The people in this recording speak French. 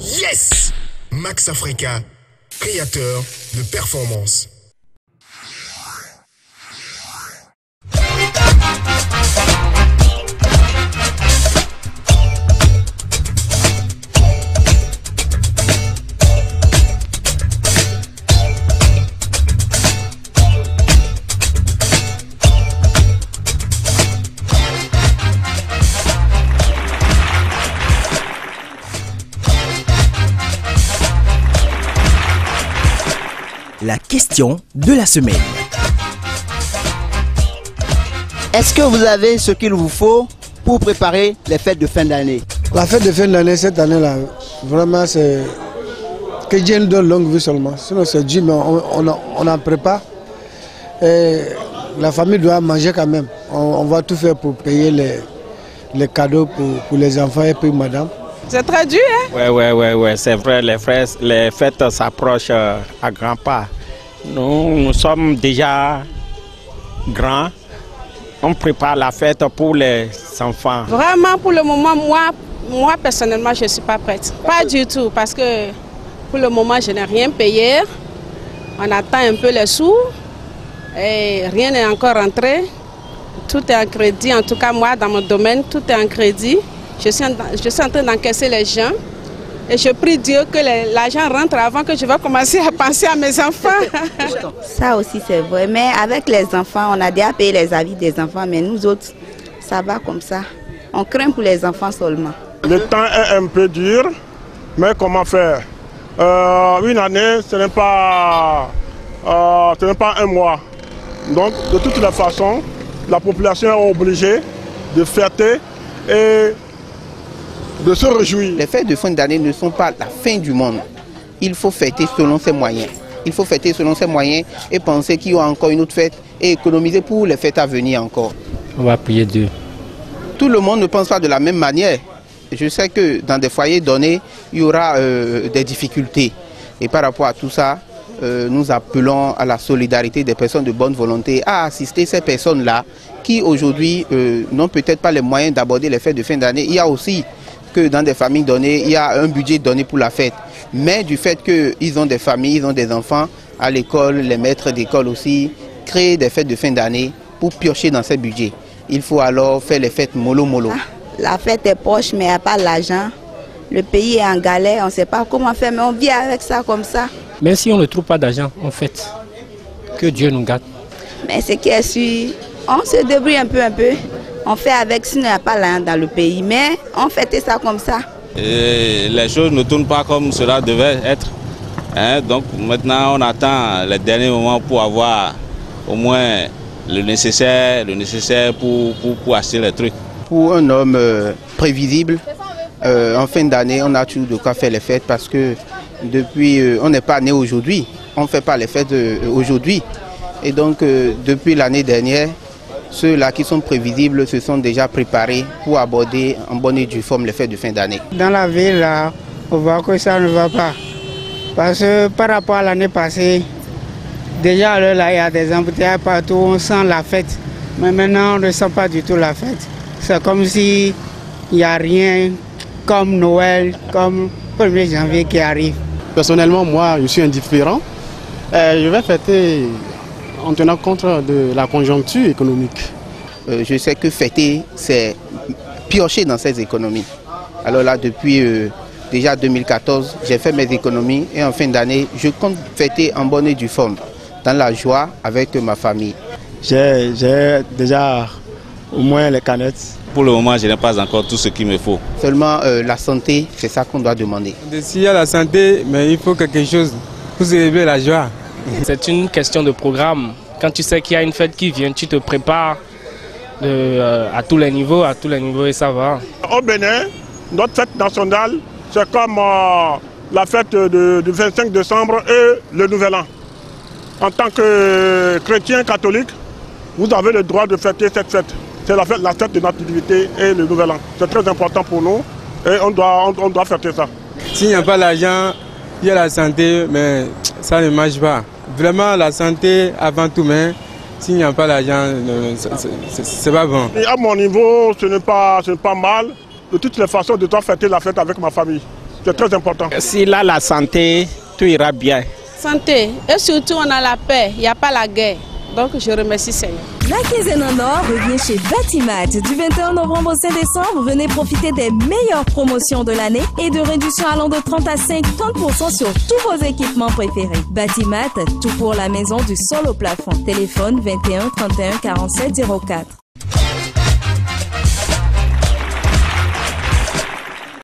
Yes! Max Africa, créateur de performance. La question de la semaine. Est-ce que vous avez ce qu'il vous faut pour préparer les fêtes de fin d'année? La fête de fin d'année, cette année-là, vraiment, c'est que Dieu nous donne longue vie seulement. Sinon, c'est Dieu, mais on en prépare. Et la famille doit manger quand même. On va tout faire pour payer les cadeaux pour les enfants et pour madame. C'est très dur, hein? Oui, c'est vrai, les fêtes s'approchent à grands pas. Nous sommes déjà grands. On prépare la fête pour les enfants. Vraiment, pour le moment, moi personnellement, je ne suis pas prête. Pas du tout, parce que pour le moment, je n'ai rien payé. On attend un peu les sous et rien n'est encore rentré. Tout est en crédit, en tout cas moi, dans mon domaine, tout est en crédit. Je suis en train d'encaisser les gens et je prie Dieu que l'argent rentre avant que je vais commencer à penser à mes enfants. Ça aussi c'est vrai, mais avec les enfants, on a déjà payé les avis des enfants, mais nous autres, ça va comme ça. On craint pour les enfants seulement. Le temps est un peu dur, mais comment faire? Une année, ce n'est pas un mois. Donc, de toutes les façons, la population est obligée de fêter et de se réjouir. Les fêtes de fin d'année ne sont pas la fin du monde. Il faut fêter selon ses moyens. Il faut fêter selon ses moyens et penser qu'il y aura encore une autre fête et économiser pour les fêtes à venir encore. On va prier Dieu. Tout le monde ne pense pas de la même manière. Je sais que dans des foyers donnés, il y aura des difficultés. Et par rapport à tout ça, nous appelons à la solidarité des personnes de bonne volonté à assister ces personnes-là qui aujourd'hui n'ont peut-être pas les moyens d'aborder les fêtes de fin d'année. Il y a aussi que dans des familles données, il y a un budget donné pour la fête. Mais du fait qu'ils ont des familles, ils ont des enfants, à l'école, les maîtres d'école aussi, créer des fêtes de fin d'année pour piocher dans ces budgets. Il faut alors faire les fêtes mollo-mollo. La fête est proche, mais il n'y a pas l'argent. Le pays est en galère, on ne sait pas comment faire, mais on vit avec ça comme ça. Même si on ne trouve pas d'argent, on fête. Que Dieu nous garde. Mais ce qui est sûr, on se débrouille un peu. On fait avec s'il n'y a pas l'argent dans le pays, mais on fête ça comme ça. Et les choses ne tournent pas comme cela devait être. Donc maintenant, on attend les derniers moments pour avoir au moins le nécessaire pour acheter les trucs. Pour un homme prévisible, en fin d'année, on a toujours de quoi faire les fêtes parce que depuis, on n'est pas né aujourd'hui, on ne fait pas les fêtes aujourd'hui. Et donc, depuis l'année dernière, ceux-là qui sont prévisibles se sont déjà préparés pour aborder en bonne et due forme les fêtes de fin d'année. Dans la ville, là, on voit que ça ne va pas. Parce que par rapport à l'année passée, déjà là, il y a des embouteillages partout, on sent la fête. Mais maintenant, on ne sent pas du tout la fête. C'est comme s'il n'y a rien comme Noël, comme 1er janvier qui arrive. Personnellement, moi, je suis indifférent. Je vais fêter en tenant compte de la conjoncture économique. Je sais que fêter, c'est piocher dans ces économies. Alors là, depuis déjà 2014, j'ai fait mes économies et en fin d'année, je compte fêter en bonne et due forme, dans la joie avec ma famille. J'ai déjà au moins les canettes. Pour le moment, je n'ai pas encore tout ce qu'il me faut. Seulement la santé, c'est ça qu'on doit demander. S'il y a la santé, mais il faut quelque chose pour célébrer la joie. C'est une question de programme. Quand tu sais qu'il y a une fête qui vient, tu te prépares à tous les niveaux et ça va. Au Bénin, notre fête nationale, c'est comme la fête du 25 décembre et le Nouvel An. En tant que chrétien catholique, vous avez le droit de fêter cette fête. C'est la fête de nativité et le Nouvel An. C'est très important pour nous et on doit fêter ça. S'il n'y a pas l'argent, il y a la santé, mais ça ne marche pas. Vraiment la santé avant tout, mais s'il n'y a pas l'argent, c'est pas bon. Et à mon niveau, ce n'est pas mal. De toutes les façons, je dois fêter la fête avec ma famille. C'est très important. S'il a la santé, tout ira bien. Santé, et surtout on a la paix, il n'y a pas la guerre. Donc je remercie Seigneur. La quinzaine en or revient chez Batimat. Du 21 novembre au 5 décembre, venez profiter des meilleures promotions de l'année et de réductions allant de 30 à 50% sur tous vos équipements préférés. Batimat, tout pour la maison du sol au plafond. Téléphone 21 31 47 04.